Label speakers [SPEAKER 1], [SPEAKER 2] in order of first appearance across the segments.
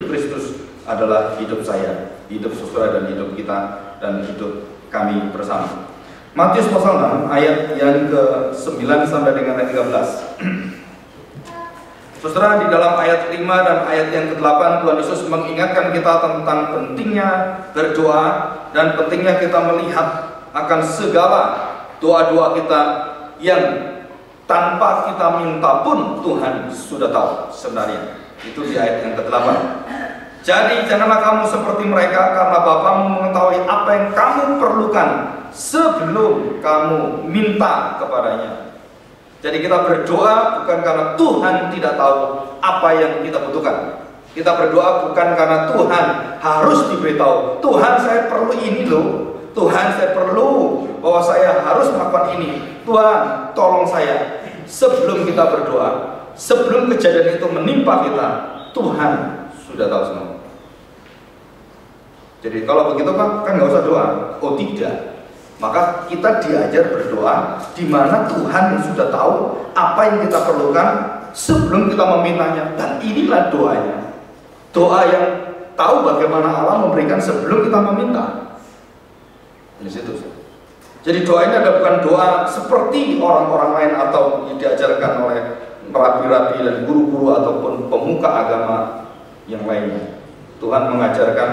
[SPEAKER 1] Kristus adalah hidup saya, hidup saudara dan hidup kita dan hidup kami bersama. Matius pasal 6 ayat yang ke-9 sampai dengan ayat 13. Saudara, di dalam ayat 5 dan ayat yang ke-8 Tuhan Yesus mengingatkan kita tentang pentingnya berdoa dan pentingnya kita melihat akan segala doa-doa kita yang tanpa kita minta pun Tuhan sudah tahu sebenarnya. Itu di ayat yang ke-8. Jadi janganlah kamu seperti mereka, karena Bapamu mengetahui apa yang kamu perlukan sebelum kamu minta kepadanya. Jadi kita berdoa bukan karena Tuhan tidak tahu apa yang kita butuhkan. Kita berdoa bukan karena Tuhan harus diberitahu, Tuhan saya perlu ini loh, Tuhan saya perlu bahwa saya harus melakukan ini, Tuhan tolong saya. Sebelum kita berdoa, sebelum kejadian itu menimpa kita, Tuhan sudah tahu semua. Jadi kalau begitu kan nggak usah doa. Oh tidak. Maka kita diajar berdoa di mana Tuhan sudah tahu apa yang kita perlukan sebelum kita memintanya, dan inilah doanya. Doa yang tahu bagaimana Allah memberikan sebelum kita meminta. Di situ. Jadi doa ini adalah bukan doa seperti orang-orang lain atau yang diajarkan oleh rabi-rabi dan guru-guru ataupun pemuka agama yang lainnya. Tuhan mengajarkan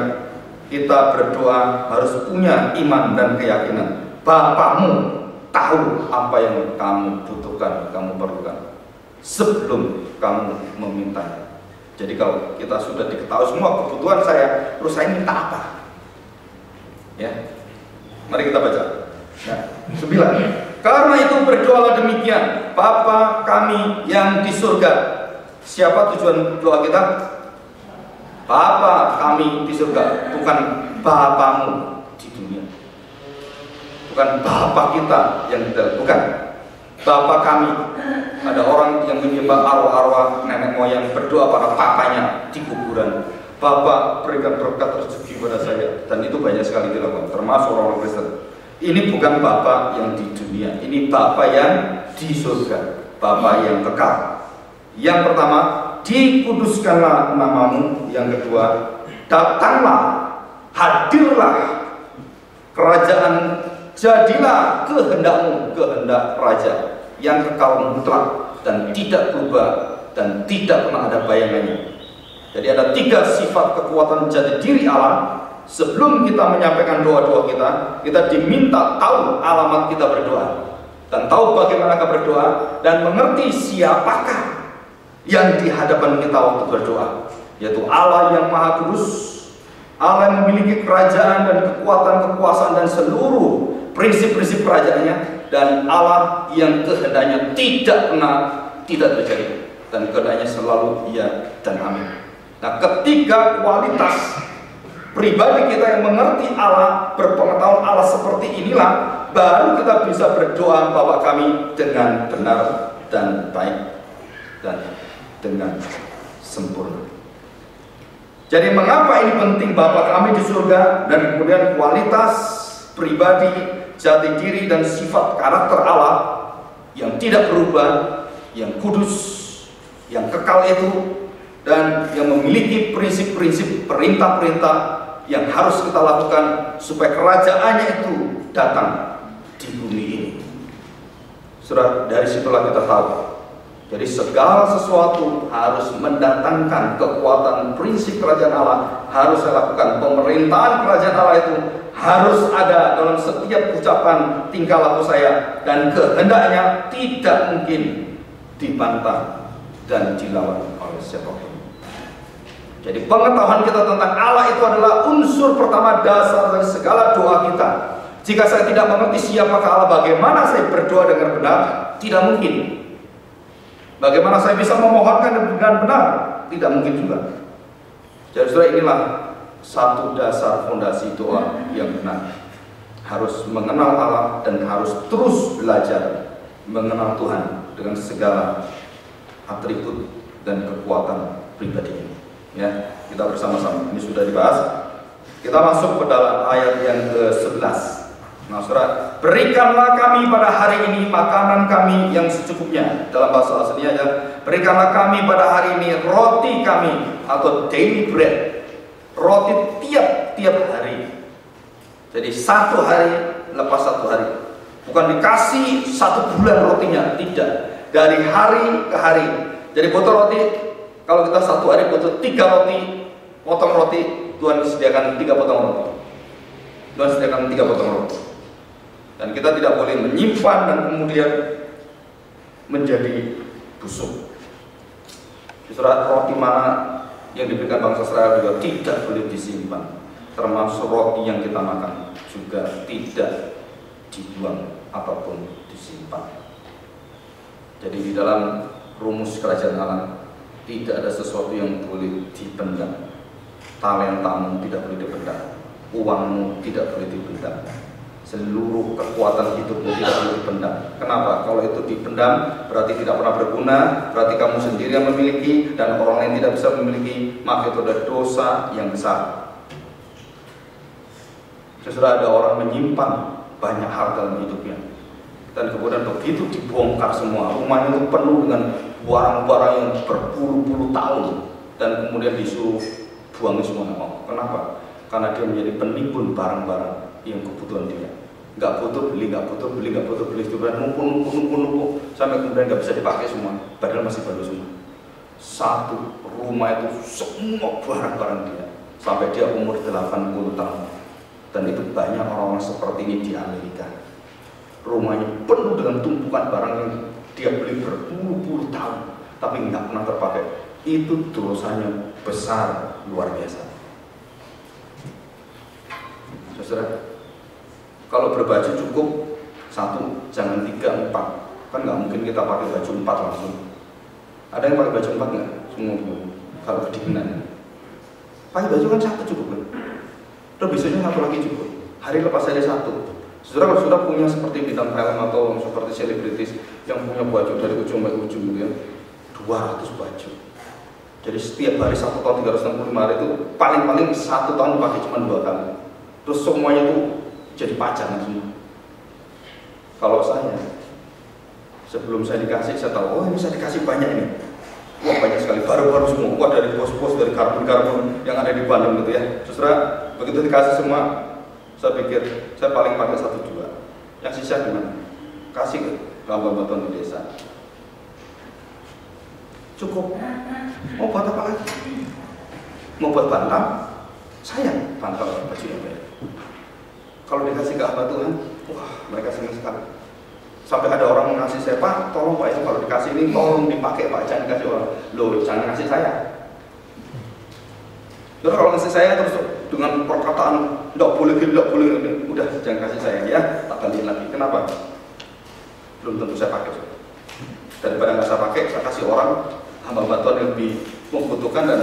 [SPEAKER 1] kita berdoa harus punya iman dan keyakinan. Bapamu tahu apa yang kamu butuhkan, kamu perlukan sebelum kamu memintanya. Jadi kalau kita sudah diketahui semua kebutuhan saya, terus saya minta apa? Ya, mari kita baca. Nah, 9. Karena itu berdoalah demikian, Bapa kami yang di surga. Siapa tujuan doa kita? Bapa kami di surga, bukan Bapamu di dunia. Bukan Bapa kita yang bukan. Bapa kami. Ada orang yang menyembah arwah-arwah nenek moyang, berdoa pada papanya di kuburan. Bapa berikan berkat rezeki pada saya, dan itu banyak sekali dilakukan, termasuk orang Kristen. Ini bukan Bapa yang di dunia, ini Bapa yang di surga, Bapa yang kekal. Yang pertama, dikuduskanlah namamu. Yang kedua, datanglah, hadirlah kerajaan, jadilah kehendakmu, kehendak Raja yang kekal mutlak dan tidak berubah dan tidak pernah ada bayangannya. Jadi ada 3 sifat kekuatan jati diri Allah. Sebelum kita menyampaikan doa-doa kita diminta tahu alamat kita berdoa dan tahu bagaimana kita berdoa dan mengerti siapakah yang di hadapan kita waktu berdoa, yaitu Allah yang Maha Kudus, Allah yang memiliki kerajaan dan kekuatan, kekuasaan dan seluruh prinsip-prinsip kerajaannya, dan Allah yang kehendaknya tidak pernah tidak terjadi dan kehendaknya selalu iya dan amin. Nah, ketiga kualitas pribadi kita yang mengerti Allah, berpengetahuan Allah seperti inilah, baru kita bisa berdoa Bapa kami dengan benar dan baik dan dengan sempurna. Jadi mengapa ini penting Bapa kami di surga, dan kemudian kualitas pribadi, jati diri dan sifat karakter Allah yang tidak berubah, yang kudus, yang kekal itu, dan yang memiliki prinsip-prinsip perintah-perintah yang harus kita lakukan supaya kerajaannya itu datang di bumi ini. Saudara, dari situlah kita tahu. Jadi segala sesuatu harus mendatangkan kekuatan prinsip kerajaan Allah, harus saya lakukan. Pemerintahan kerajaan Allah itu harus ada dalam setiap ucapan tingkah laku saya, dan kehendaknya tidak mungkin dibantah dan dilawan oleh siapapun. Jadi pengetahuan kita tentang Allah itu adalah unsur pertama dasar dari segala doa kita. Jika saya tidak mengerti siapakah Allah, bagaimana saya berdoa dengan benar? Tidak mungkin. Bagaimana saya bisa memohonkan dengan benar? Tidak mungkin juga. Jadi saudara, inilah satu dasar fondasi doa yang benar. Harus mengenal Allah dan harus terus belajar mengenal Tuhan dengan segala atribut dan kekuatan pribadinya. Ya, kita bersama-sama. Ini sudah dibahas. Kita masuk ke dalam ayat yang ke-11. Nah, saudara, berikanlah kami pada hari ini makanan kami yang secukupnya. Dalam bahasa aslinya ya, berikanlah kami pada hari ini roti kami atau daily bread. Roti tiap hari. Jadi satu hari lepas satu hari. Bukan dikasih satu bulan rotinya, tidak. Dari hari ke hari. Jadi botol roti, kalau kita satu hari butuh 3 roti, potong roti, Tuhan sediakan 3 potong roti. Tuhan sediakan 3 potong roti. Dan kita tidak boleh menyimpan dan kemudian menjadi busuk. Saudara, roti mana yang diberikan bangsa Israel juga tidak boleh disimpan. Termasuk roti yang kita makan juga tidak dibuang ataupun disimpan. Jadi di dalam rumus kerajaan Allah tidak ada sesuatu yang boleh dipendam. Talentamu tidak boleh dipendam, uangmu tidak boleh dipendam, seluruh kekuatan hidupmu tidak boleh dipendam. Kenapa? Kalau itu dipendam berarti tidak pernah berguna, berarti kamu sendiri yang memiliki dan orang lain tidak bisa memiliki, maka itu adalah dosa yang besar. Sesudah ada orang menyimpan banyak hal dalam hidupnya, dan kemudian begitu dibongkar semua, rumahnya itu penuh dengan barang-barang yang berpuluh-puluh tahun, dan kemudian disuruh buang semua. Kenapa? Karena dia menjadi penimbun barang-barang yang kebutuhan dia. Nggak butuh beli, nggak butuh beli, nggak butuh beli, numpuk sampai kemudian nggak bisa dipakai semua, padahal masih baru semua. Satu rumah itu semua barang-barang dia, sampai dia umur 80 tahun. Dan itu banyak orang-orang seperti ini di Amerika. Rumahnya penuh dengan tumpukan barang yang dia beli berpuluh-puluh tahun, tapi nggak pernah terpakai. Itu dosanya besar, luar biasa. Saudara, kalau berbaju cukup 1, jangan 3, 4. Kan nggak mungkin kita pakai baju 4 langsung. Ada yang pakai baju 4 nggak? Semua kalau kedinginan. Pakai baju kan 1 cukup kan? Terus besoknya 1 lagi cukup. Hari lepas hari 1. Saudara, kalau sudah punya seperti bintang film atau seperti selebritis yang punya baju dari ujung ke ujung gitu ya, 200 baju. Jadi setiap hari 1 tahun 365 hari itu paling-paling 1 tahun dipakai cuma 2 kali. Terus semuanya itu jadi pajangan semua. Kalau saya, sebelum saya dikasih, saya tahu, oh ini saya dikasih banyak ini. Wah banyak sekali, baru-baru semua. Wah dari pos-pos, dari karbon-karbon yang ada di Bandung gitu ya. Saudara, begitu dikasih semua, saya pikir saya paling pakai 1-2. Yang sisa gimana? Kasih ke bantuan di desa. Cukup. Mau buat apa lagi? Mau buat bantal? Saya bantal baju yang baik. Kalau dikasih ke hamba Tuhan, wah mereka senang sekali. Sampai ada orang ngasih saya, Pak, tolong Pak, kalau dikasih ini tolong dipakai Pak, jangan kasih orang. Loh, jangan ngasih saya. Terus kalau ngasih saya terus dengan perkataan tidak boleh, udah jangan kasih saya ya, tak gantiin lagi. Kenapa? Belum tentu saya pakai. Daripada nggak saya pakai, saya kasih orang hamba bantuan yang lebih membutuhkan dan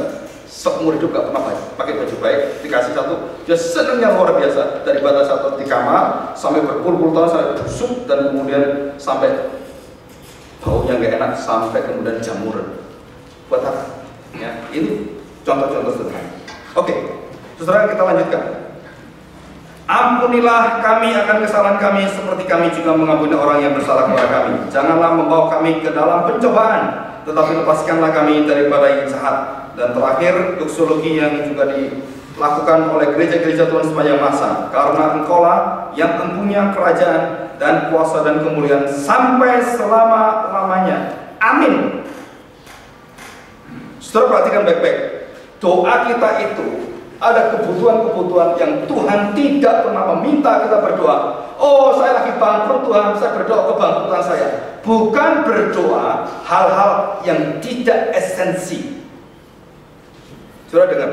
[SPEAKER 1] seumur hidup gak pernah pakai baju baik, dikasih 1, dia senangnya luar biasa. Dari batas 1 di kamar sampai berpuluh-puluh tahun sampai busuk, dan kemudian sampai baunya gak enak, sampai kemudian jamur. Buat apa? Ya, ini contoh-contoh sederhana. Oke, saudara, kita lanjutkan. Ampunilah kami akan kesalahan kami seperti kami juga mengampuni orang yang bersalah kepada kami. Janganlah membawa kami ke dalam pencobaan, tetapi lepaskanlah kami daripada yang jahat. Dan terakhir, doksologi yang juga dilakukan oleh gereja-gereja Tuhan sepanjang masa. Karena Engkaulah yang mempunyai kerajaan dan kuasa dan kemuliaan sampai selama-lamanya. Amin. Saudara, perhatikan baik-baik. Doa kita itu ada kebutuhan-kebutuhan yang Tuhan tidak pernah meminta kita berdoa. Oh, saya lagi bangkrut Tuhan, saya berdoa kebangkrutan saya. Bukan berdoa hal-hal yang tidak esensi. Saudara dengar.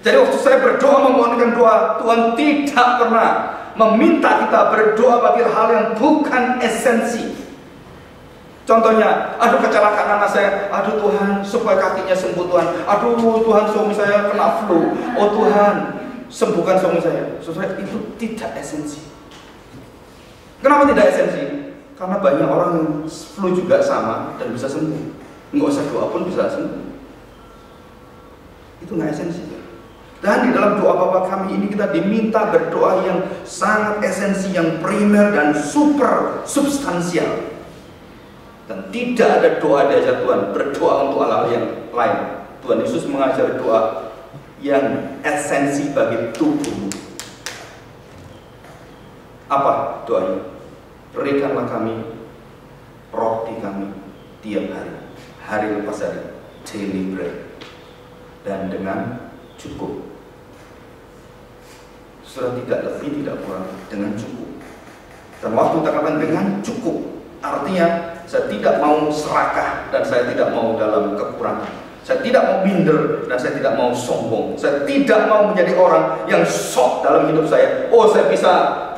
[SPEAKER 1] Jadi waktu saya berdoa memohonkan doa, Tuhan tidak pernah meminta kita berdoa bagi hal yang bukan esensi. Contohnya, aduh kecelakaan anak saya, aduh Tuhan supaya kakinya sembuh Tuhan, aduh Tuhan suami saya kena flu, oh Tuhan sembuhkan suami saya. Saudara, itu tidak esensi. Kenapa tidak esensi? Karena banyak orang yang flu juga sama dan bisa sembuh, nggak usah doa pun bisa sembuh. Itu nggak esensi. Dan di dalam doa Bapa Kami ini kita diminta berdoa yang sangat esensi, yang primer dan super substansial. Dan tidak ada doa diajar Tuhan berdoa untuk hal-hal yang lain. Tuhan Yesus mengajar doa yang esensi bagi tubuhmu. Apa doanya? Berikanlah kami roti kami tiap hari, hari lepas hari, daily bread, dan dengan cukup. Sudah tidak lebih, tidak kurang, dengan cukup. Dan waktu terkatakan dengan cukup, artinya saya tidak mau serakah dan saya tidak mau dalam kekurangan. Saya tidak mau minder dan saya tidak mau sombong. Saya tidak mau menjadi orang yang sok dalam hidup saya. Oh, saya bisa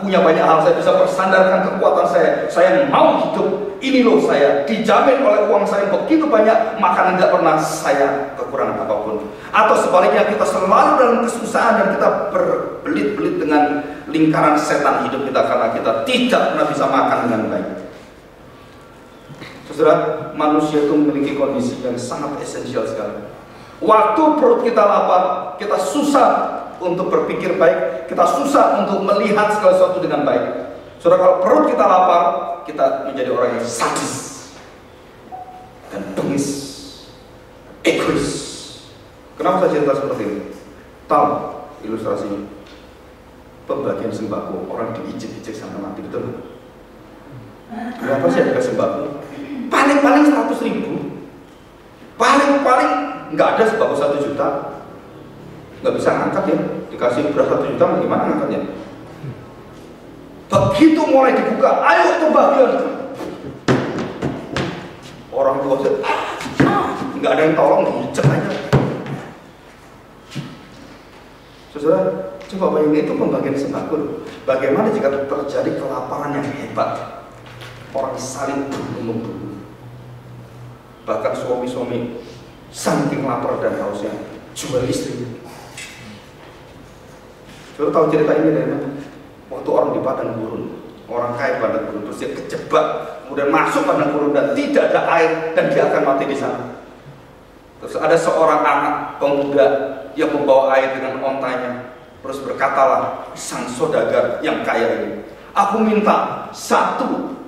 [SPEAKER 1] punya banyak hal, saya bisa bersandarkan kekuatan saya. Saya mau hidup, ini loh saya, dijamin oleh uang saya begitu banyak, maka tidak pernah saya kekurangan apapun. Atau sebaliknya, kita selalu dalam kesusahan dan kita berbelit-belit dengan lingkaran setan hidup kita karena kita tidak pernah bisa makan dengan baik. Saudara, manusia itu memiliki kondisi yang sangat esensial sekali. Waktu perut kita lapar, kita susah untuk berpikir baik, kita susah untuk melihat segala sesuatu dengan baik. Saudara, kalau perut kita lapar, kita menjadi orang yang sadis dan bengis, egois. Kenapa saya cerita seperti ini? Tahu ilustrasinya? Pembagian sembako, orang diijek-ijek sampai mati, betul? Berapa sih harga sembako? Paling-paling 100.000. Paling-paling nggak ada sembako 1 juta. Nggak bisa ngangkat ya. Dikasih beras 1 juta, bagaimana ngangkatnya? Begitu mulai dibuka, ayo tuh bagian. Orang tua saya, nggak ada yang tolong, diijek aja. Saudara, coba bayangin itu pembagian sembako. Bagaimana jika terjadi kelaparan yang hebat? Orang saling membunuh. Bahkan suami-suami saking lapar dan hausnya jual istrinya. Saudara tahu cerita ini dari mana? Waktu orang di padang gurun, orang kaya padang gurun, terus dia kejebak, kemudian masuk padang gurun dan tidak ada air dan dia akan mati di sana. Terus ada seorang anak pemuda yang membawa air dengan ontanya. Terus berkatalah sang saudagar yang kaya ini, aku minta 1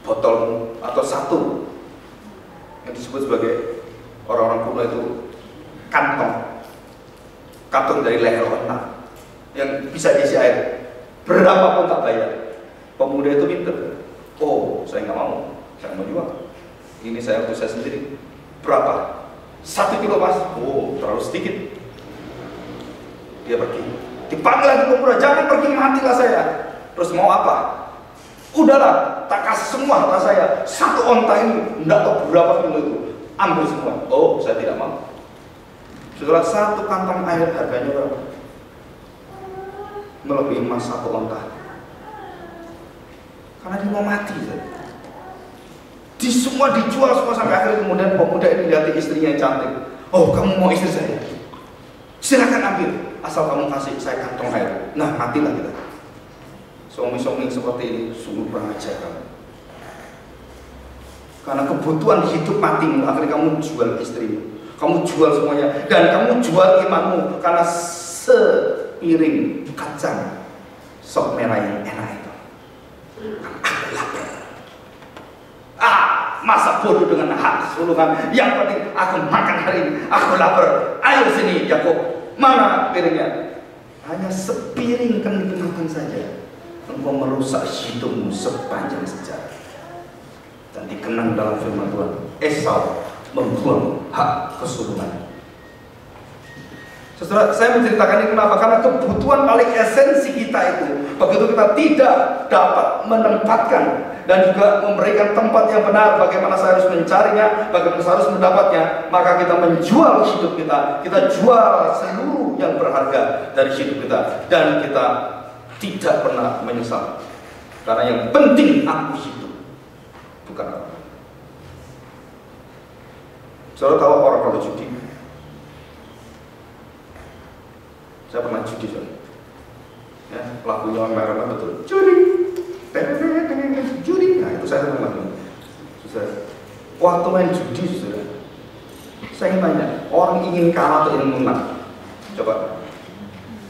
[SPEAKER 1] botol atau 1 yang disebut sebagai orang-orang kuno itu kantong dari leher onta yang bisa diisi air, berapapun tak bayar. Pemuda itu pintar. Oh, saya nggak mau, saya mau jual. Ini saya untuk saya sendiri. Berapa? 1 kilo mas. Oh, terlalu sedikit. Dia pergi. Dipanggil lagi pemuda, jangan pergi, matilah saya. Terus mau apa? Udahlah, tak kasih semua harta saya. 1 onta ini, enggak tahu berapa kilo itu. Ambil semua. Oh, saya tidak mau. Saudara, 1 kantong air harganya berapa? Melebihi emas 1 onta. Karena dia mau mati. Di semua dijual semua sampai akhirnya kemudian pemuda ini lihat istrinya yang cantik. Oh, kamu mau istri saya? Silakan ambil, asal kamu kasih saya kantong air. Nah, matilah kita. Suami-suami seperti ini sungguh kurang ajar kamu. Karena kebutuhan hidup matimu, akhirnya kamu jual istrimu, kamu jual semuanya, dan kamu jual imanmu karena sepiring kacang sop merah yang enak itu. Aku lapar. Masa bodoh dengan hak sulungan. Yang penting aku makan hari ini. Aku lapar. Ayo sini Yakub. Mana piringnya? Hanya sepiring kenikmatan saja. Engkau merusak hidupmu sepanjang sejarah. Dan dikenang dalam firman Tuhan, Esau membuang hak kesulungan. Saudara, saya menceritakan ini kenapa? Karena kebutuhan paling esensi kita itu, begitu kita tidak dapat menempatkan dan juga memberikan tempat yang benar, bagaimana saya harus mencarinya, bagaimana saya harus mendapatnya, maka kita menjual hidup kita jual seluruh yang berharga dari hidup kita, dan kita tidak pernah menyesal. Karena yang penting aku hidup, bukan apa. Saudara tahu orang kalau judi? Saya pernah judi, saudara. Ya, pelakunya merah betul. Judi, judi. Nah itu saya pernah lakukan. Saudara, waktu main judi, saudara, Saya ingin tanya, orang ingin kalah atau ingin menang? Coba.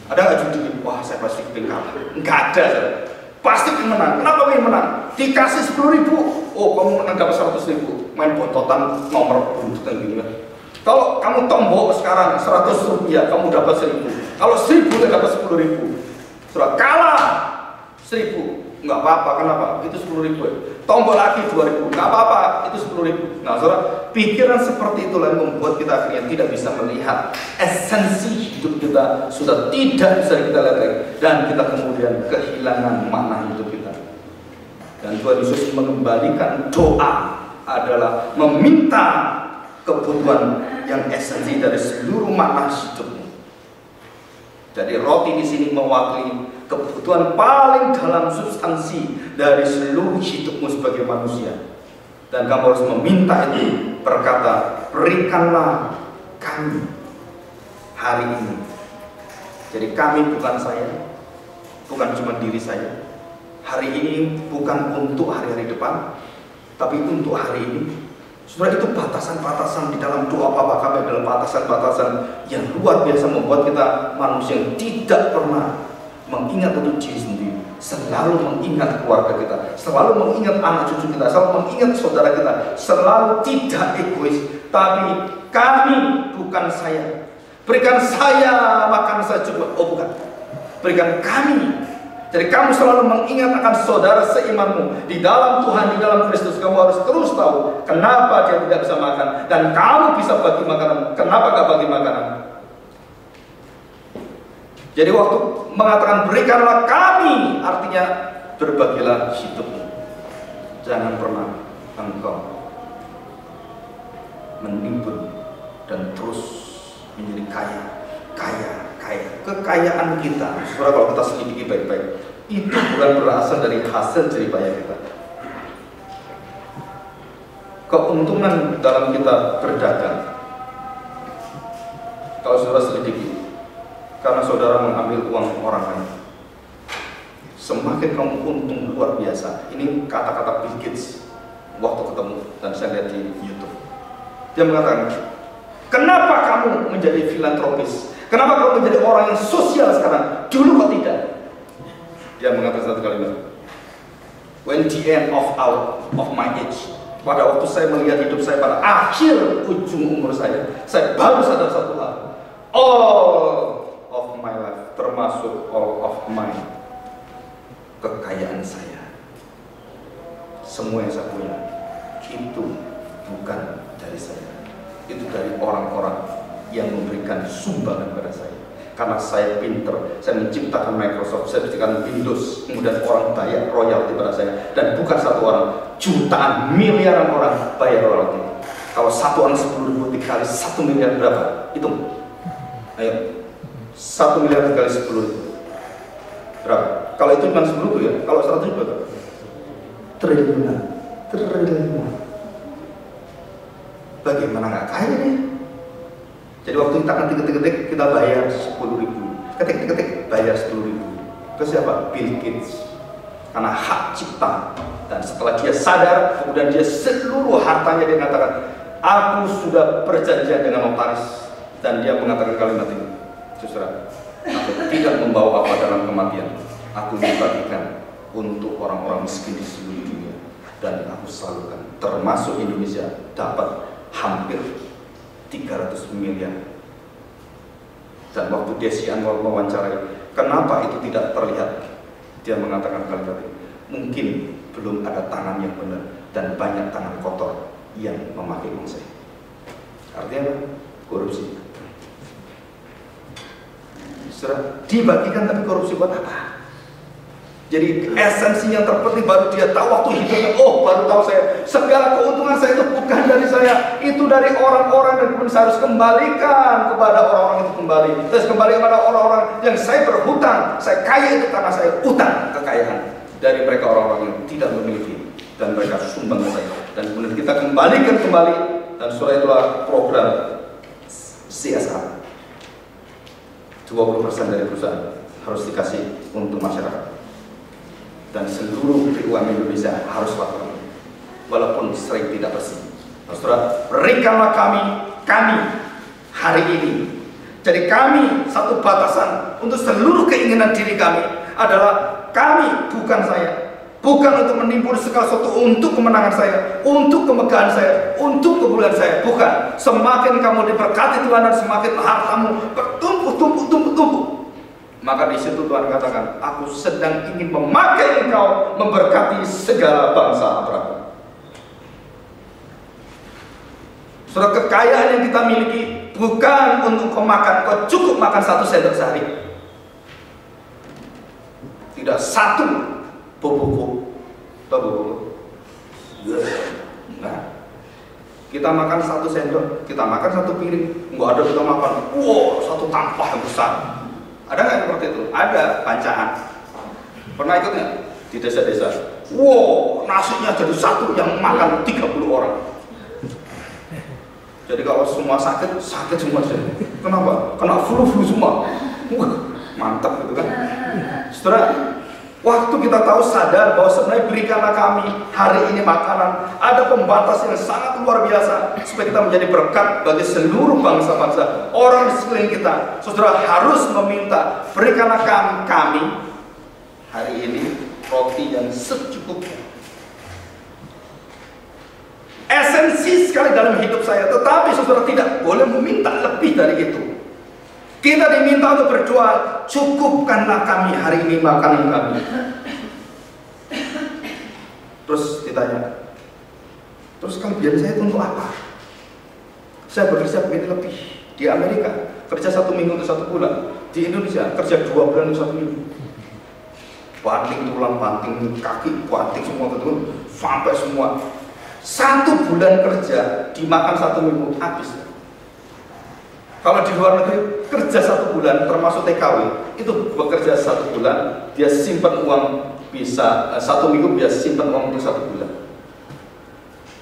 [SPEAKER 1] Ada nggak jujur? Wah, saya pasti ingin kalah. Nggak ada, saudara. Pasti ingin menang. Kenapa ingin menang? Dikasih 10.000. Oh, kamu menang dapat 100.000. Main bototan nomor buntutan gitu kan. Kalau kamu tombol sekarang 100 rupiah, kamu dapat 1.000. Kalau 1.000, dapat 10.000. Saudara, kalah 1.000. Nggak apa-apa, kenapa? Itu 10.000. Tombol lagi 2.000. Nggak apa-apa, itu 10.000. Nah, saudara, pikiran seperti itulah yang membuat kita akhirnya tidak bisa melihat esensi hidup kita sudah tidak bisa kita lihat lagi, dan kita kemudian kehilangan makna hidup kita. Dan Tuhan Yesus mengembalikan doa adalah meminta kebutuhan yang esensi dari seluruh makna hidupmu. Jadi roti di sini mewakili kebutuhan paling dalam substansi dari seluruh hidupmu sebagai manusia. Dan kamu harus meminta itu, berkata, berikanlah kami hari ini. Jadi kami bukan saya, bukan cuma diri saya. Hari ini bukan untuk hari-hari depan, tapi untuk hari ini. Sebenarnya itu batasan-batasan di dalam doa Bapa kami adalah batasan-batasan yang luar biasa, membuat kita manusia yang tidak pernah mengingat untuk diri sendiri, selalu mengingat keluarga kita, selalu mengingat anak cucu kita, selalu mengingat saudara kita, selalu tidak egois. Tapi kami, bukan saya. Berikan saya makan saya cukup. Oh bukan, berikan kami. Jadi kamu selalu mengingat akan saudara seimanmu di dalam Tuhan, di dalam Kristus. Kamu harus terus tahu kenapa dia tidak bisa makan, dan kamu bisa bagi makanan. Kenapa gak bagi makanan? Jadi waktu mengatakan berikanlah kami, artinya berbagilah hidupmu. Jangan pernah engkau menimbun dan terus menjadi kaya. Kekayaan kita, saudara, kalau kita selidiki baik-baik, itu bukan berasal dari hasil jerih payah kita. Keuntungan dalam kita berdagang, kalau saudara selidiki, karena saudara mengambil uang orang lain, semakin kamu untung luar biasa. Ini kata-kata Bill Gates waktu ketemu, dan saya lihat di YouTube. Dia mengatakan, kenapa kamu menjadi filantropis? Kenapa kamu menjadi orang yang sosial sekarang? Dulu kok tidak? Dia mengatakan satu kalimat, when the end of my age, pada waktu saya melihat hidup saya pada akhir ujung umur saya baru sadar satu hal. All of my life, termasuk all of my kekayaan saya, semua yang saya punya, itu bukan dari saya. Itu dari orang-orang yang memberikan sumbangan kepada saya. Karena saya pinter, saya menciptakan Microsoft, saya menciptakan Windows, kemudian orang bayar royalti pada saya. Dan bukan satu orang, jutaan, miliaran orang bayar royalti. Kalau satu orang 10.000 dikali 1 miliar berapa? Hitung. Ayo, 1 miliar dikali 10.000 berapa? Kalau itu cuma 10.000 ya, kalau 100 berapa? Triliunan. Bagaimana nggak kaya nih? Jadi waktu kita akan ketik-ketik, kita bayar 10.000. Ketik-ketik, bayar 10.000. Ke siapa? Bill Gates. Karena hak cipta. Dan setelah dia sadar, kemudian dia seluruh hartanya dia mengatakan, aku sudah perjanjian dengan notaris. Dan dia mengatakan kalimat ini, saudara, aku tidak membawa apa dalam kematian. Aku dibagikan untuk orang-orang miskin di seluruh dunia. Dan aku salurkan, termasuk Indonesia, dapat hampir 300 miliar. Dan waktu Desi Anwar mewawancarai, kenapa itu tidak terlihat? Dia mengatakan kalimat ini, mungkin belum ada tangan yang benar dan banyak tangan kotor yang memakai uang saya. Artinya apa? Korupsi. Sudah dibagikan, tapi korupsi buat apa? Jadi esensi yang terpenting baru dia tahu waktu hidupnya. Oh, baru tahu saya segala keuntungan saya itu bukan dari saya, itu dari orang-orang, dan kemudian saya harus kembalikan kepada orang-orang itu kembali. Terus kembali kepada orang-orang yang saya berhutang. Saya kaya itu karena saya utang kekayaan dari mereka, orang-orang yang tidak memiliki, dan mereka sumbang ke saya. Dan kemudian kita kembalikan kembali, dan setelah itulah program CSR. 20% dari perusahaan harus dikasih untuk masyarakat. Dan seluruh BUMN Indonesia harus lakukan, walaupun sering tidak bersih. Saudara, berikanlah kami kami hari ini. Jadi kami satu batasan untuk seluruh keinginan diri kami adalah kami, bukan saya, bukan untuk menimbun segala sesuatu untuk kemenangan saya, untuk kemegahan saya, untuk kemuliaan saya, bukan. Semakin kamu diberkati Tuhan dan semakin hartamu bertumbuh, maka di situ Tuhan katakan, aku sedang ingin memakai engkau memberkati segala bangsa Abraham. Saudara, kekayaan yang kita miliki bukan untuk kau makan, kau cukup makan 1 sendok sehari. Tidak satu bobogo, nah, kita makan 1 sendok, kita makan 1 piring, nggak ada kita makan, wow, 1 tampah yang besar. Ada nggak seperti itu? Ada pancaan. Pernah ikut nggak di desa-desa? Wow, nasinya jadi 1 yang makan 30 orang. Jadi kalau semua sakit semua sih. Kenapa? Kena flu semua. Mantap gitu kan. Saudara, waktu kita tahu sadar bahwa sebenarnya berikanlah kami hari ini makanan, ada pembatas yang sangat luar biasa supaya kita menjadi berkat bagi seluruh bangsa-bangsa, orang di sekeliling kita. Saudara harus meminta, berikanlah kami hari ini roti yang secukupnya. Esensi sekali dalam hidup saya, tetapi saudara tidak boleh meminta lebih dari itu. Kita diminta untuk berdoa, cukupkanlah kami hari ini makanan kami. Terus ditanya, terus kelebihan saya itu untuk apa? Saya bekerja begitu lebih. Di Amerika kerja 1 minggu untuk 1 bulan, di Indonesia kerja 2 bulan untuk 1 minggu. Banting tulang, banting kaki, banting semua betul, sampai semua. 1 bulan kerja dimakan 1 minggu habis. Kalau di luar negeri kerja 1 bulan termasuk TKW itu bekerja 1 bulan, dia simpan uang bisa 1 minggu, dia simpan uang untuk 1 bulan.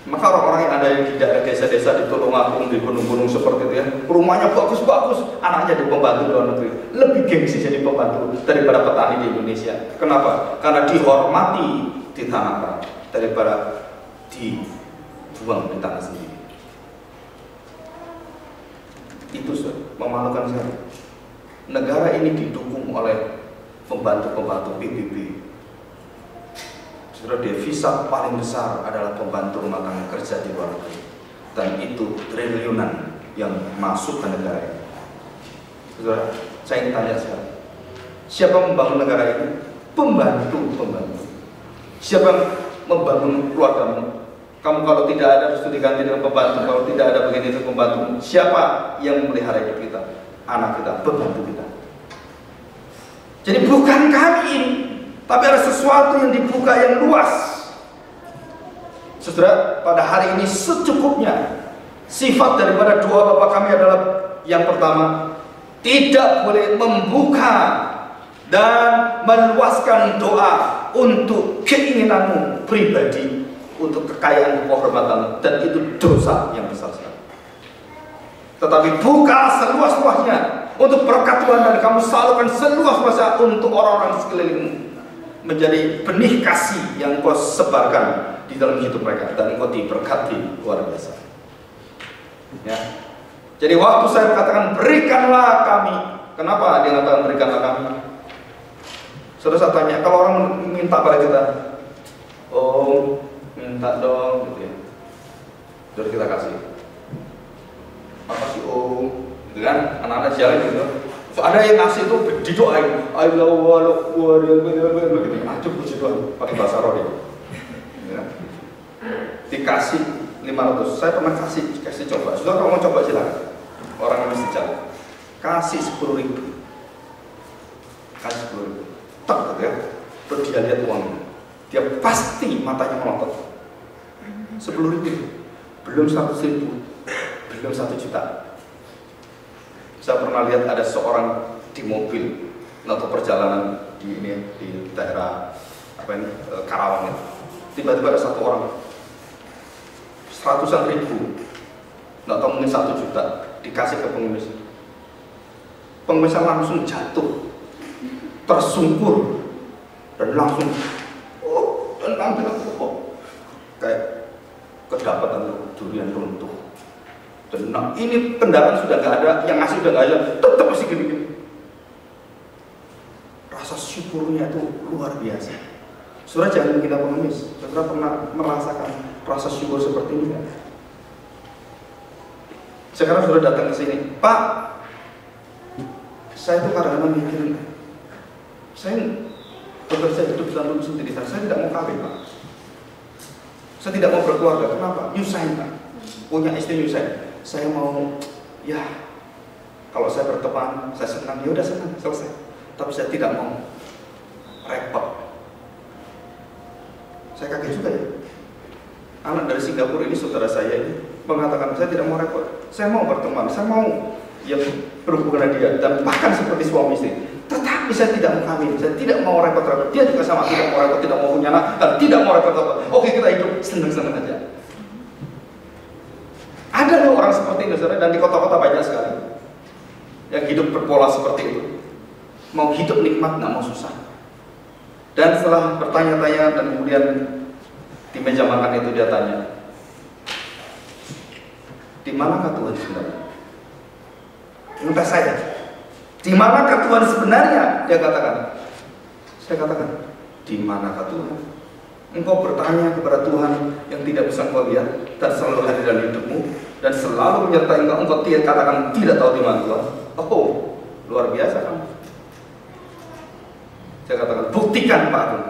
[SPEAKER 1] Maka orang-orang yang ada di daerah desa-desa di Tulungagung, di gunung-gunung seperti itu ya, rumahnya bagus-bagus, anaknya jadi pembantu di luar negeri, lebih gengsi jadi pembantu daripada petani di Indonesia. Kenapa? Karena dihormati di tanah orang daripada dibuang di tanah sendiri. Itu memalukan sekali. Negara ini didukung oleh pembantu-pembantu PBB. Saudara, devisa paling besar adalah pembantu rumah tangga kerja di luar negeri, dan itu triliunan yang masuk ke negara ini. Saudara, saya ingin tanya sekarang, siapa membangun negara ini? Pembantu. Siapa yang membangun keluargamu? Kamu kalau tidak ada harus diganti dengan pembantu, kalau tidak ada begini itu pembantu. Siapa yang memelihara hidup kita? Anak kita, pembantu kita. Jadi bukan kami ini, tapi ada sesuatu yang dibuka yang luas. Saudara, pada hari ini secukupnya. Sifat daripada doa Bapa kami adalah yang pertama, tidak boleh membuka dan meluaskan doa untuk keinginanmu pribadi, untuk kekayaan, kehormatan, dan itu dosa yang besar sekali. Tetapi buka seluas-luasnya untuk berkat Tuhan, dan kamu salurkan seluas-luasnya untuk orang-orang di sekelilingmu, menjadi benih kasih yang kau sebarkan di dalam hidup mereka, dan kau diberkati luar biasa. Ya. Jadi waktu saya katakan berikanlah kami, kenapa dia katakan berikanlah kami? Saudara, saya tanya, kalau orang minta pada kita, oh minta dong, gitu ya, terus kita kasih. Apa sih om, gitu kan? Anak-anak jalan gitu. So, ada yang ngasih itu didoain, Allah begitu. Aduh puji Tuhan, pakai bahasa roh ya. Dikasih 500. Saya pernah kasih coba. Sudah kamu mau coba silakan. Orang yang mesti jalan. Kasih 10.000. Kasih 10.000. Tak gitu ya. Terus dia lihat uangnya. Dia pasti matanya melotot. 10.000. Belum 100.000. Belum 1 juta. Saya pernah lihat ada seorang di mobil atau perjalanan di daerah Karawang itu. Tiba-tiba ada satu orang 100-an ribu, nggak tahu mungkin 1 juta dikasih ke pengemis. Pengemisnya langsung jatuh, tersungkur, dan langsung dan ambil kayak kedapatan durian runtuh. Dan nah, ini kendaraan sudah nggak ada, yang ngasih sudah nggak ada, tetap masih gini-gini. Rasa syukurnya itu luar biasa. Saudara jangan kita pengemis. Saudara pernah merasakan rasa syukur seperti ini kan? Sekarang sudah datang ke sini, Pak. Saya itu kadang-kadang mikir, saya bekerja hidup dalam sendiri, saya tidak mau kawin, Pak. Saya tidak mau berkeluarga. Kenapa? Nyusahin, Pak. Punya istri nyusahin. Saya mau, ya, kalau saya berteman, saya senang, ya udah senang, selesai. Tapi saya tidak mau repot. Saya kaget juga ya. Anak dari Singapura ini, saudara saya ini mengatakan, saya tidak mau repot. Saya mau berteman, saya mau ya berhubungan dengan dia, dan bahkan seperti suami istri. Tetapi saya tidak mau kawin, saya tidak mau repot-repot. Dia juga sama, tidak mau repot, tidak mau punya anak, dan tidak mau repot-repot. Oke, kita hidup senang-senang aja. Ada loh orang seperti ini, saudara, dan di kota-kota banyak sekali yang hidup berpola seperti itu. Mau hidup nikmat, nggak mau susah. Dan setelah bertanya-tanya dan kemudian di meja makan itu dia tanya, di manakah Tuhan sebenarnya? Minta saya, di manakah Tuhan sebenarnya? Dia katakan. Saya katakan, di manakah Tuhan? Engkau bertanya kepada Tuhan yang tidak bisa engkau lihat dan selalu hadir dalam hidupmu dan selalu menyertai engkau. Engkau katakan tidak tahu di mana Tuhan. Oh, luar biasa kamu. Saya katakan, buktikan Pak Agung.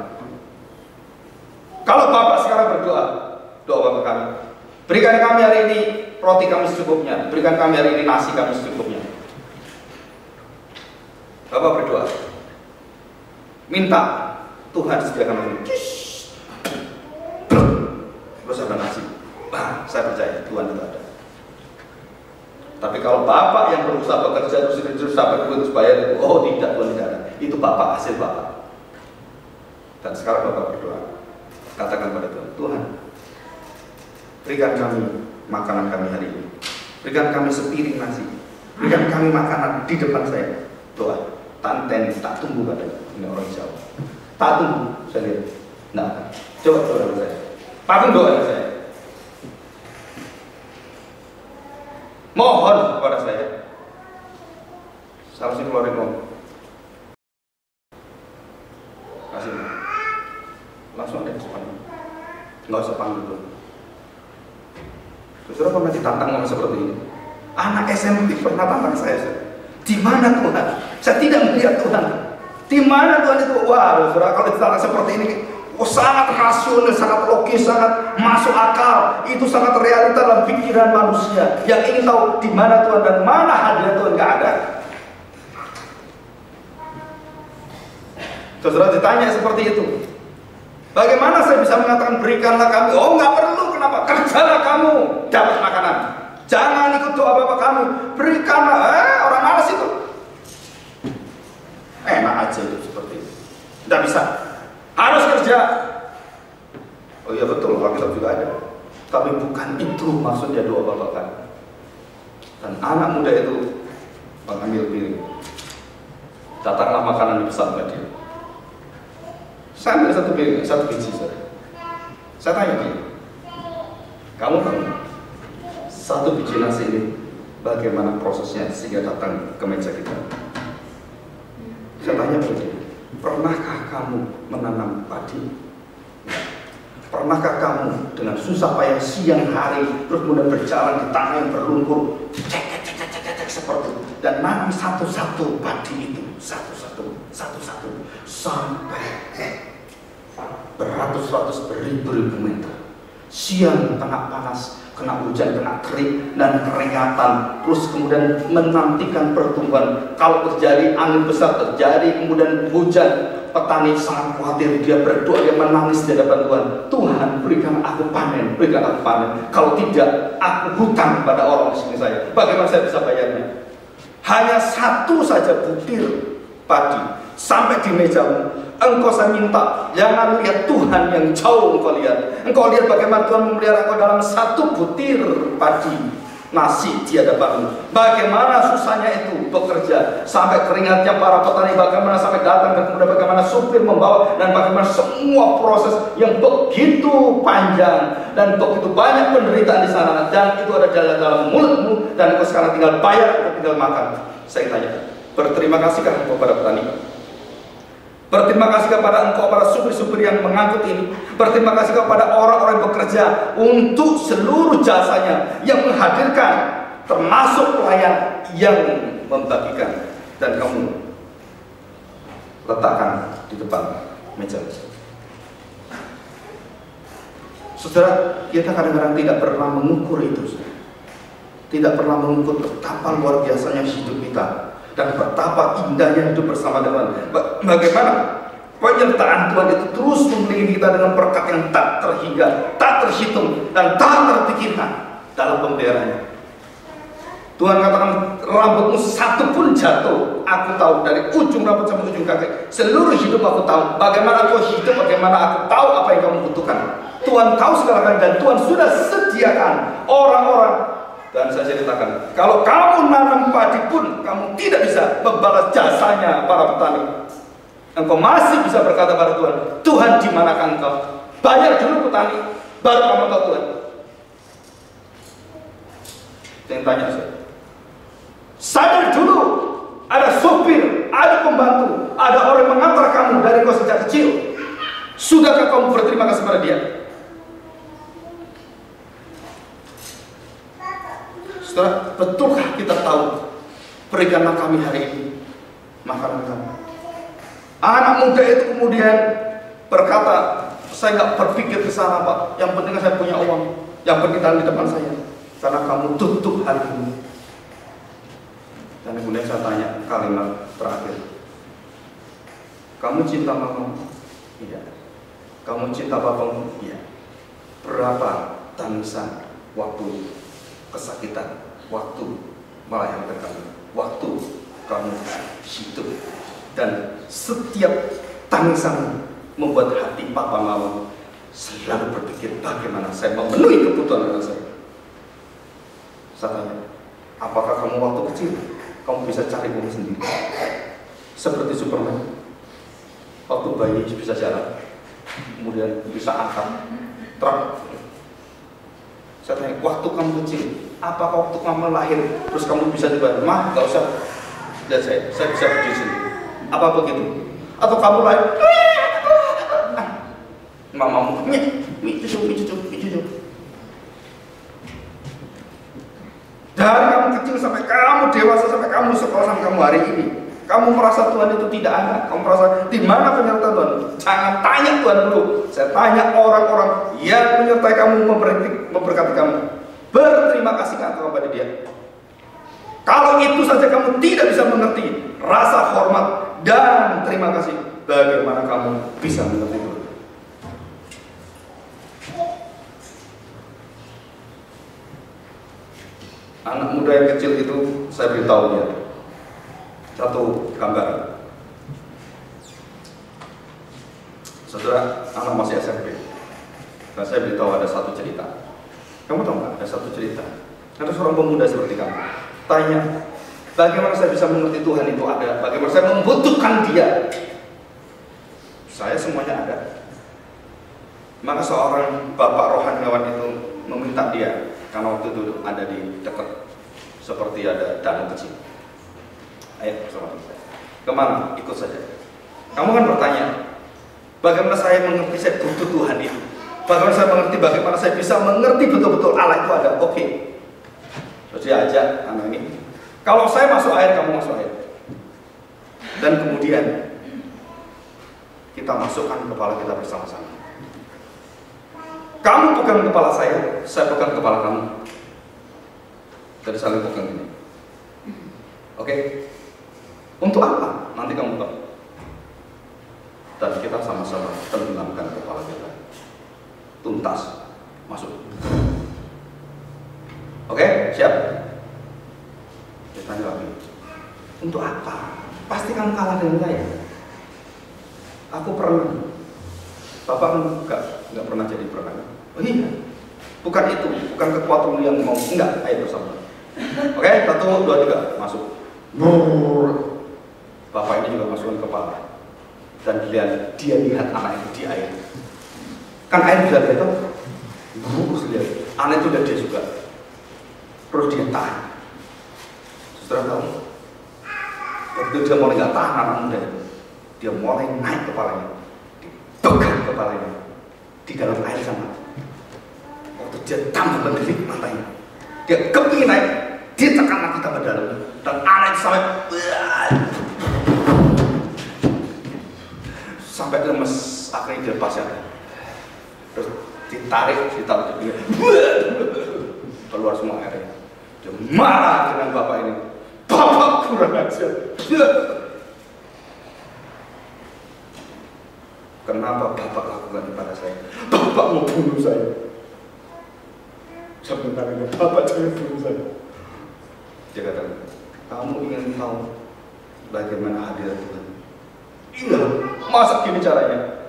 [SPEAKER 1] Kalau Bapak sekarang berdoa, doa Bapak kami, berikan kami hari ini roti kami secukupnya, berikan kami hari ini nasi kami secukupnya. Bapak berdoa, minta Tuhan sediakan kami. Terus ada nasi. Saya percaya Tuhan itu ada. Tapi kalau Bapak yang berusaha bekerja terus sampai terus bayar, oh tidak, Tuhan tidak ada. Itu Bapak, hasil Bapak. Dan sekarang Bapak berdoa, katakan pada Tuhan, Tuhan, berikan kami makanan kami hari ini. Berikan kami sepiring nasi. Berikan kami makanan di depan saya. Doa, tanten, tak tunggu katanya. Ini orang Jawa. Tak tunggu, saya lihat. Nah, coba doa saya. Pakai doa saya. Mohon kepada saya. Saya harus keluarin ngomong. Kasih. Langsung ada depan. Nggak usah panggil dulu. Saudara pernah ditantang ngomong seperti ini? Anak SMP pernah tantang saya. Di mana Tuhan? Saya tidak melihat Tuhan. Di mana Tuhan itu? Wah, saudara kalau ditantang seperti ini, oh, sangat rasional, sangat logis, sangat masuk akal. Itu sangat realita dalam pikiran manusia yang ingin tahu di mana Tuhan dan mana hadirnya Tuhan. Nggak ada. Saudara ditanya seperti itu, bagaimana saya bisa mengatakan berikanlah kami? Oh, nggak perlu. Kenapa? Kerjalah kamu dapat makanan. Jangan ikut doa Bapak kami. Berikanlah. Orang malas itu. Enak aja itu seperti itu. Tidak bisa. Harus kerja. Oh iya betul, Alkitab juga ada. Tapi bukan itu maksudnya doa Bapak kami. Dan anak muda itu mengambil piring. Datanglah makanan dipesan oleh dia. Saya ambil satu piring, satu biji saja. Saya tanya dia, kamu tahu satu biji nasi ini bagaimana prosesnya sehingga datang ke meja kita? Saya tanya pada dia, pernahkah kamu menanam padi? Pernahkah kamu dengan susah payah siang hari terus kemudian berjalan di tanah yang berlumpur, cek seperti itu, dan nanam satu-satu padi itu, satu-satu sampai beratus-ratus beribu-ribu meter. Siang kena panas, kena hujan, kena kering dan keringatan, terus kemudian menantikan pertumbuhan. Kalau terjadi angin besar, terjadi kemudian hujan, petani sangat khawatir, dia berdoa, dia menangis di hadapan Tuhan. Tuhan, berikan aku panen, berikan aku panen. Kalau tidak, aku hutang pada orang di sini saya. Bagaimana saya bisa bayarnya? Hanya satu saja butir padi sampai di mejamu. Engkau saya minta, jangan lihat Tuhan yang jauh engkau lihat. Engkau lihat bagaimana Tuhan memelihara engkau dalam satu butir padi. nasi tiada batu. Bagaimana susahnya itu bekerja, sampai keringatnya para petani, bagaimana sampai datang, dan kemudian bagaimana supir membawa, dan bagaimana semua proses yang begitu panjang dan begitu banyak penderitaan di sana, dan itu ada dalam mulutmu, dan engkau sekarang tinggal bayar, tinggal makan. Saya tanya, berterima kasihkah engkau pada petani? Berterima kasih kepada engkau para supir-supir yang mengangkut ini. Berterima kasih kepada orang-orang yang bekerja untuk seluruh jasanya, yang menghadirkan, termasuk pelayan yang membagikan, dan kamu letakkan di depan meja. Saudara, kita kadang-kadang tidak pernah mengukur itu, tidak pernah mengukur betapa luar biasanya hidup kita, dan betapa indahnya hidup bersama Tuhan. Bagaimana penyertaan Tuhan itu terus mengelilingi kita dengan berkat yang tak terhingga, tak terhitung, dan tak terpikirkan dalam pemeliharaan. Tuhan katakan, rambutmu satu pun jatuh, aku tahu, dari ujung rambut sampai ujung kaki, seluruh hidup aku tahu. Bagaimana kau hidup, bagaimana aku tahu apa yang kamu butuhkan. Tuhan tahu segala-galanya, dan Tuhan sudah sediakan orang-orang. Dan saya ceritakan, kalau kamu nanam padi pun kamu tidak bisa membalas jasanya para petani. Engkau masih bisa berkata pada Tuhan, Tuhan di manakah engkau? Bayar dulu petani, baru kamu tahu Tuhan. Saya tanya sadar dulu, ada supir, ada pembantu, ada orang yang mengantar kamu dari kau sejak kecil. Sudahkah kamu berterima kasih pada dia? Saudara, betulkah kita tahu, berikanlah kami hari ini makanan kami? Anak muda itu kemudian berkata, saya nggak berpikir ke sana Pak, yang penting saya punya uang, yang penting di depan saya, karena kamu tutup hari ini. Dan kemudian saya tanya kalimat terakhir, kamu cinta mamamu? Iya. Kamu cinta bapamu? Iya. Berapa tangisan, waktu, kesakitan, waktu melahirkan kamu, waktu kamu hidup, dan setiap tangisan membuat hati papa mama selalu berpikir bagaimana saya memenuhi kebutuhan anak saya. Saya tanya, apakah kamu waktu kecil kamu bisa cari uang sendiri seperti Superman? Waktu bayi bisa jalan, kemudian bisa angkat truk. Saya tanya, waktu kamu kecil, apakah waktu kamu lahir terus kamu bisa dibayar? Mah, gak usah, lihat saya bisa berdiri sendiri. Apa begitu? Atau kamu lahir, mamamu, cucu. Dari kamu kecil sampai kamu dewasa, sampai kamu sekolah, sampai kamu hari ini, kamu merasa Tuhan itu tidak ada. Kamu merasa di mana penyertaan Tuhan? Jangan tanya Tuhan dulu. Saya tanya orang-orang yang menyertai kamu, memberkati kamu. Berterima kasih kepada dia. Kalau itu saja kamu tidak bisa mengerti rasa hormat dan terima kasih, bagaimana kamu bisa mengerti Tuhan? Anak muda yang kecil itu saya beritahu dia satu gambar. Saudara, anak masih SMP, dan saya beritahu ada satu cerita. Kamu tahu nggak? Ada satu cerita. Ada seorang pemuda seperti kamu. Tanya, bagaimana saya bisa mengerti Tuhan itu ada? Bagaimana saya membutuhkan Dia? Saya semuanya ada. Maka seorang bapak rohaniawan itu meminta dia, karena waktu itu ada di dekat, seperti ada danau kecil. Ayo bersama saya. Kemana? Ikut saja. Kamu kan bertanya, bagaimana saya mengerti saya butuh Tuhan itu? Bagaimana saya mengerti, bagaimana saya bisa mengerti betul-betul Allah itu ada? Oke. Terus dia ajak anak ini. Kalau saya masuk air, kamu masuk air. Dan kemudian kita masukkan kepala kita bersama-sama. Kamu pegang kepala saya pegang kepala kamu. Jadi saling pegang ini. Oke? Untuk apa? Nanti kamu tahu. Dan kita sama-sama tenggelamkan kepala kita. Tuntas. Masuk. Oke? Siap? Kita tanya lagi. Untuk apa? Pasti kamu kalah dengan saya. Aku pernah. Bapak kan enggak pernah jadi perangan. Oh iya. Bukan itu, bukan kekuatanmu yang mau. Enggak, ayo bersama. Oke, 1, 2, 3, masuk. Brrr. Bapak ini juga masukkan kepala. Dan dia lihat anak itu di air. Kan air bisa lihat, terus lihat. Anak itu udah dia juga. Terus dia tahan. Saudara tahu? Waktu dia mulai nggak tahan anak muda itu, dia mulai naik kepalanya, dipegang kepalanya di dalam air sama. Waktu dia tambah berdiri matanya, dia kepingin naik, dia tekan lagi tambah dalam, dan anak itu sampai lemes, akhirnya dia lepas ya. Terus ditarik dia keluar semua airnya. Dia marah dengan bapak ini. Bapak kurang ajar. Kenapa bapak lakukan kepada saya? Bapak mau bunuh saya. Sebenarnya bapak jangan bunuh saya. Dia kata, kamu ingin tahu bagaimana hadirat Tuhan? Iya, masa gini caranya?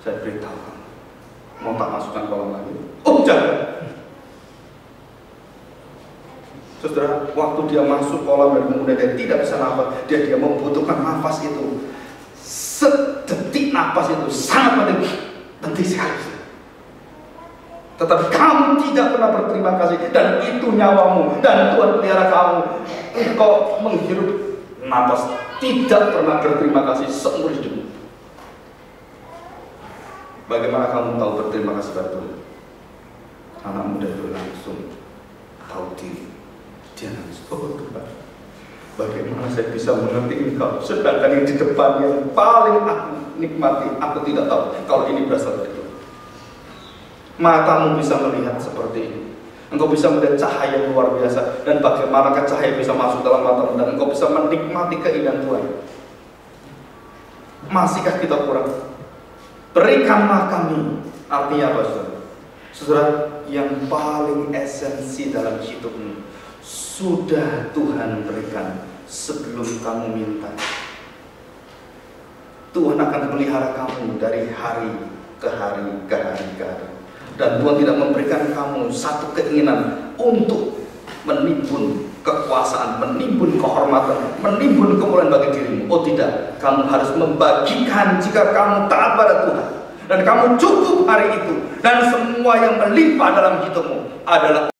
[SPEAKER 1] Saya beritahu kamu. Mau tak masukkan kolam lagi? Oh jangan. Saudara, waktu dia masuk kolam dan kemudian dia tidak bisa nafas, dia membutuhkan nafas itu. Sedetik nafas itu sangat penting sekali. Tetapi kamu tidak pernah berterima kasih, dan itu nyawamu, dan Tuhan pelihara kamu. Engkau menghirup nafas, tidak pernah berterima kasih seumur hidupmu. Bagaimana kamu tahu berterima kasih pada Tuhan? Anak muda itu langsung tahu diri. Dia nangis, oh Tuhan, bagaimana saya bisa mengerti Engkau, sedangkan yang di depan yang paling aku nikmati, aku tidak tahu kalau ini berasal dari Tuhan. Matamu bisa melihat seperti ini, engkau bisa melihat cahaya yang luar biasa, dan bagaimanakah cahaya bisa masuk dalam matamu, dan engkau bisa menikmati keindahan Tuhan. Masihkah kita kurang? Berikanlah kami. Artinya apa, saudara? Saudara, yang paling esensi dalam hidupmu sudah Tuhan berikan sebelum kamu minta. Tuhan akan melihara kamu dari hari ke hari ke hari ke hari. Dan Tuhan tidak memberikan kamu satu keinginan untuk menimbun kekuasaan, menimbun kehormatan, menimbun kemuliaan bagi dirimu. Oh tidak, kamu harus membagikan jika kamu taat pada Tuhan. Dan kamu cukup hari itu. Dan semua yang melimpah dalam hidupmu adalah